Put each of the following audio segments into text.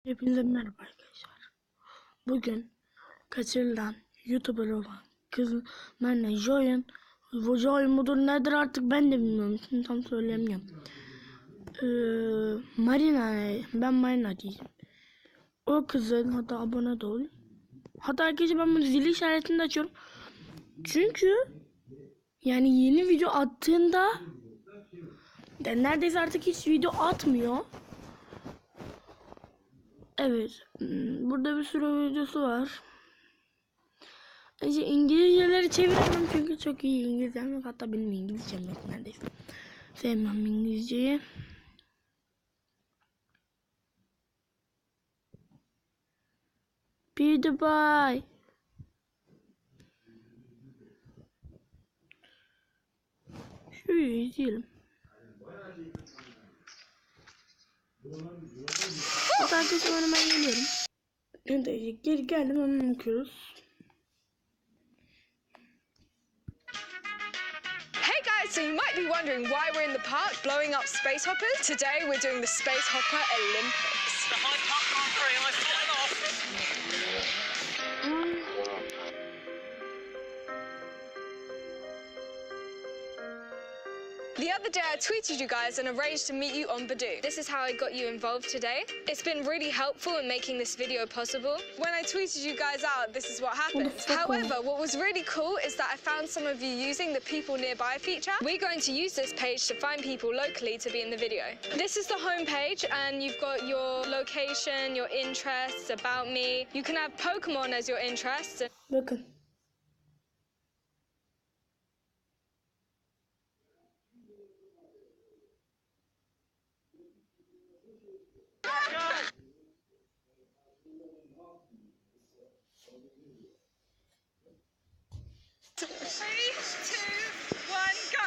Hepinize merhaba arkadaşlar. Bugün kaçırılan YouTuber olan kızın marina Joy mudur nedir artık ben de bilmiyorum. Şimdi tam söyleyemiyorum. Ben Marina diyeceğim. O kızın hatta abone de ol. Hatta arkadaşlar ben bunu zil işaretini de açıyorum. Çünkü yani yeni video attığında neredeyse artık hiç video atmıyor. Evet. Burada bir sürü videosu var. İşte İngilizceleri çeviremem çünkü çok iyi İngilizcem yok. Hatta benim İngilizcem yok neredeyse. Sevmem İngilizceyi. PewDiePie. Şurayı izleyelim. Hatta arkadaşlar hemen geliyorum. Geri geldim hemen okuyoruz. So you might be wondering why we're in the park blowing up space hoppers. Today we're doing the Space Hopper Olympics. The Hyde Park Grand Prix and we're flying off. The other day I tweeted you guys and arranged to meet you on Badoo. This is how I got you involved today. It's been really helpful in making this video possible. When I tweeted you guys out, this is what happened. However, what was really cool is that I found some of you using the people nearby feature. We're going to use this page to find people locally to be in the video. This is the home page and you've got your location, your interests, about me. You can have Pokemon as your interests. Bakın. Three, two, one, go!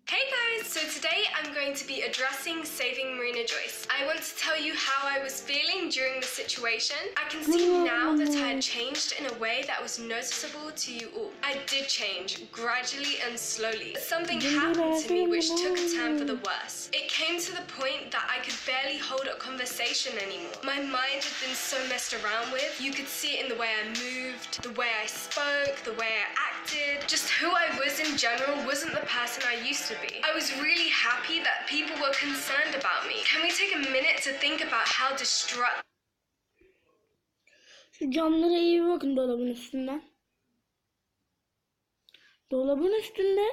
Hey guys, so today I'm going to be addressing saving Marina Joyce. I want to tell you how I was feeling during the situation. I can see now that I had changed in a way that was noticeable to you all. I did change, gradually and slowly. Something happened to me which took a turn for the worse. It came to the point that I could barely hold a conversation anymore. My mind had been so messed around with. You could see it in the way I moved, the way I spoke, the way I acted. Just who I was in general wasn't the person I used to be. I was really happy that people were concerned about me. Can we take a minute to think about how destructive... Şu camlara iyi bakın dolabın üstünden. Dolabın üstünde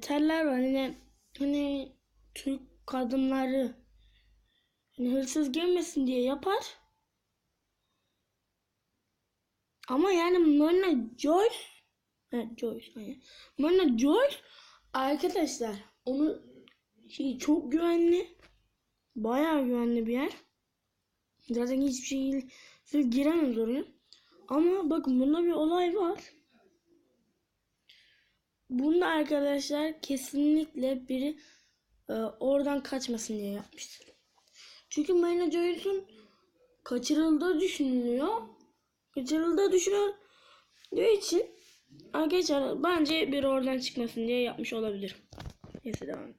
teller var. Hani Türk kadınları hani hırsız gelmesin diye yapar. Ama yani Marina Joyce, evet Joyce, yani Marina Joyce arkadaşlar onu çok güvenli, bayağı güvenli bir yer. Zaten hiçbir şey giremez oraya. Ama bakın bunda bir olay var. Bunda arkadaşlar kesinlikle biri oradan kaçmasın diye yapmıştır. Çünkü Marina Joyce'un kaçırıldığı düşünülüyor. Kaçırıldığı düşünüldüğü için arkadaşlar bence biri oradan çıkmasın diye yapmış olabilir. Neyse devam edelim.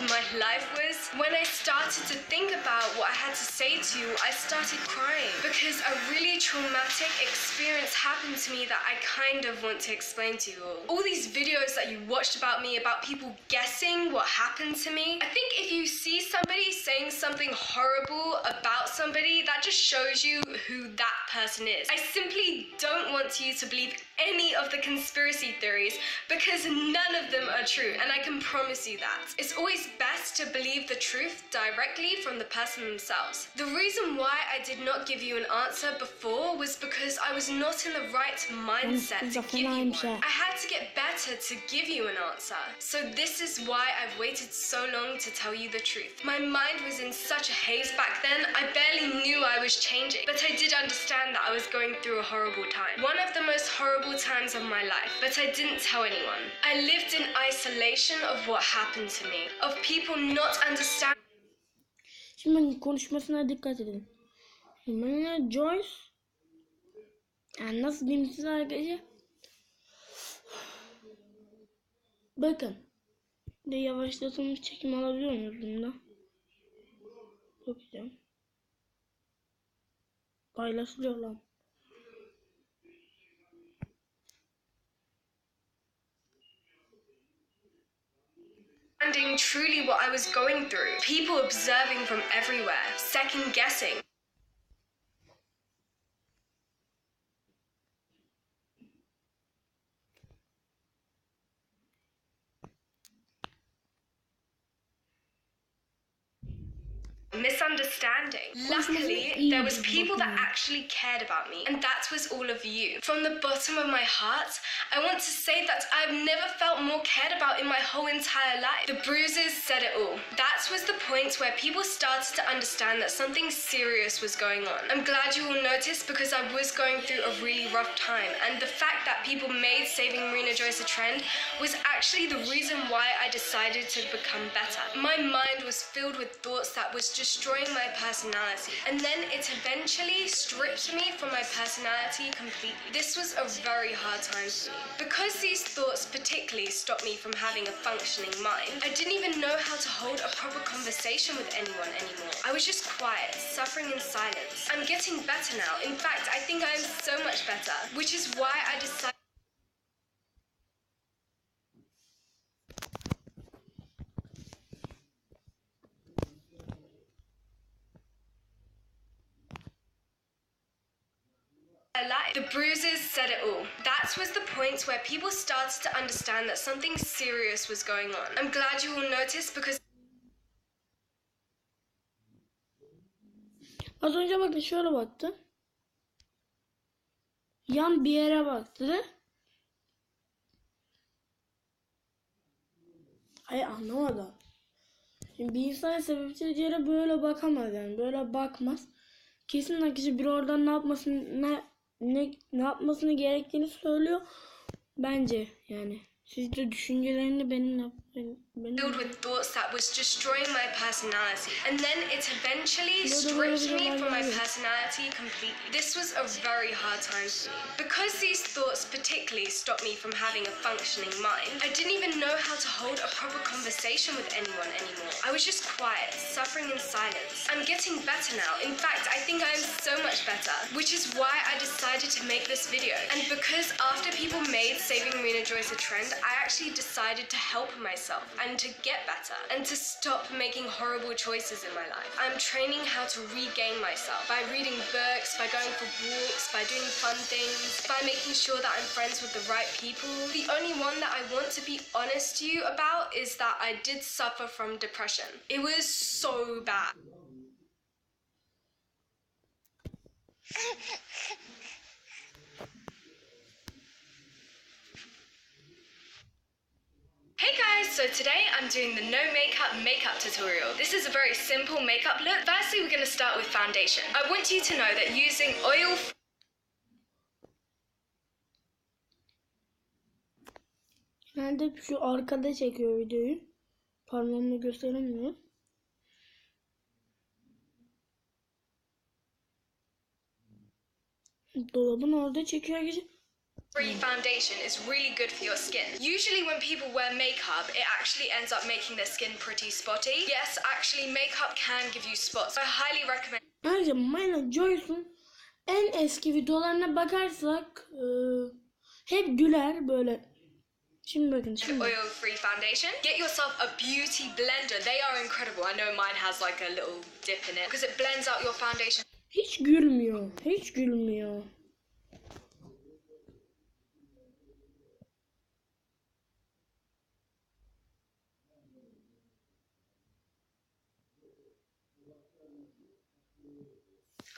My life was when I started to think about what I had to say to you, I started crying because a really traumatic experience happened to me that I kind of want to explain to you all these videos that you watched about me, about people guessing what happened to me. I think if you see somebody saying something horrible about somebody, that just shows you who that person is. I simply don't want you to believe any of the conspiracy theories because none of them are true, and I can promise you that. It's always best to believe the truth directly from the person themselves. The reason why I did not give you an answer before was because I was not in the right mindset to give you one. I had to get better to give you an answer. So this is why I've waited so long to tell you the truth. My mind was in such a haze back then, I barely knew I was changing, but I did understand that I was going through a horrible time. One of the most horrible times of my life, but I didn't tell anyone. I lived in isolation of what happened to me, of people not understanding. Şimdi konuşmasına dikkat edin. Marina Joyce, yani nasıl diyeyim size arkadaşlar? Bakın Bir de yavaşlatılmış çekim alabiliyor muyuz bunda? Bakacağım. Paylaşılıyor lan. Understanding truly what I was going through. People observing from everywhere, second guessing. Misunderstanding. Luckily, there was people that actually cared about me, and that was all of you. From the bottom of my heart, I want to say that I've never felt more cared about in my whole entire life. The bruises said it all. That was the point where people started to understand that something serious was going on. I'm glad you all noticed because I was going through a really rough time, and the fact that people made saving Marina Joyce a trend was actually the reason why I decided to become better. My mind was filled with thoughts that was destroying my personality, and then it eventually stripped me from my personality completely. This was a very hard time for me. Because these thoughts particularly stopped me from having a functioning mind, I didn't even know how to hold a proper conversation with anyone anymore. I was just quiet, suffering in silence. I'm getting better now. In fact, I think I'm so much better, which is why I decided life. The bruises said it all. That was the point where people started to understand that something serious was going on. I'm glad you all noticed because Az önce bakın şöyle baktı. Yan bir yere baktı. Hayır, anlamadım. Şimdi bir insan sebepsiz yere böyle bakamaz yani. Böyle bakmaz. Kesin kişi bir oradan ne yapmasını gerektiğini söylüyor. Bence yani. Siz de düşüncelerini filled with thoughts that was destroying my personality, and then it eventually stripped me from my personality completely. This was a very hard time for me. Because these thoughts particularly stopped me from having a functioning mind, I didn't even know how to hold a proper conversation with anyone anymore. I was just quiet, suffering in silence. I'm getting better now. In fact, I think I'm so much better, which is why I decided to make this video. And because after people made saving Marina Joyce a trend, I actually decided to help myself and to get better and to stop making horrible choices in my life. I'm training how to regain myself by reading books, by going for walks, by doing fun things, by making sure that I'm friends with the right people. The only one that I want to be honest to you about is that I did suffer from depression. It was so bad. Hey guys, so today I'm doing the no makeup tutorial. This is a very simple makeup look. Firstly, we're going to start with foundation. I want you to know that using oil Genelde şu arkada çekiyor videoyu. Parmağımla gösteremiyor. Dolabın orada çekiyor gibi. free foundation is really good for your skin. Usually when people wear makeup, it actually ends up making their skin pretty spotty. Yes, actually makeup can give you spots. I highly recommend Ayrıca Marina Joyce'un en eski videolarına bakarsak hep güler böyle. Şimdi bakın şimdi. oil free foundation. Get yourself a beauty blender. They are incredible. I know mine has like a little dip in it because it blends out your foundation. Hiç gülmüyor. Hiç gülmüyor.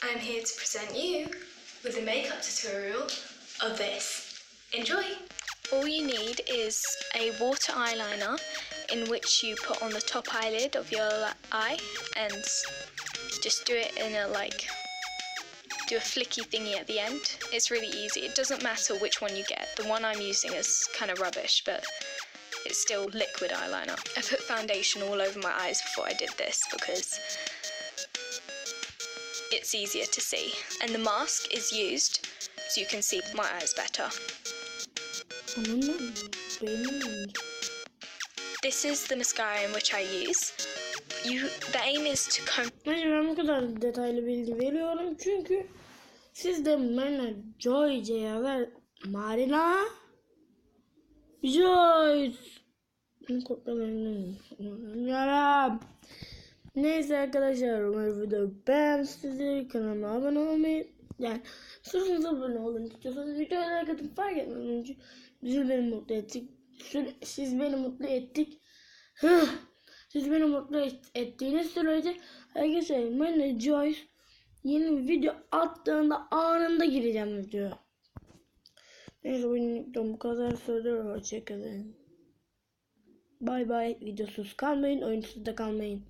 I'm here to present you with a makeup tutorial of this. Enjoy! All you need is a water eyeliner in which you put on the top eyelid of your eye and just do it in do a flicky thingy at the end. It's really easy. It doesn't matter which one you get. The one I'm using is kind of rubbish, but it's still liquid eyeliner. I put foundation all over my eyes before I did this because it's easier to see. And the mask is used so you can see my eyes better. this is the mascara in which I use. The aim is to comb. Ben bu kadar detaylı bilgi veriyorum çünkü siz de Marina Joyce'ye ver. Marina Joyce. Neyse arkadaşlar, umarım videoyu beğenmişsinizdir. Kanalıma abone olmayı, yani sırf abone olun istiyorsanız videoya like atın, fark etmez. Çünkü siz beni mutlu ettik. Siz beni mutlu ettik. Siz beni mutlu ettiğiniz sürece arkadaşlar Marina Joyce yeni video attığında anında gireceğim videoya. Neyse, bu kadar söylüyorum. Hoşçakalın. Bay bay. Videosuz kalmayın, oyunsuz da kalmayın.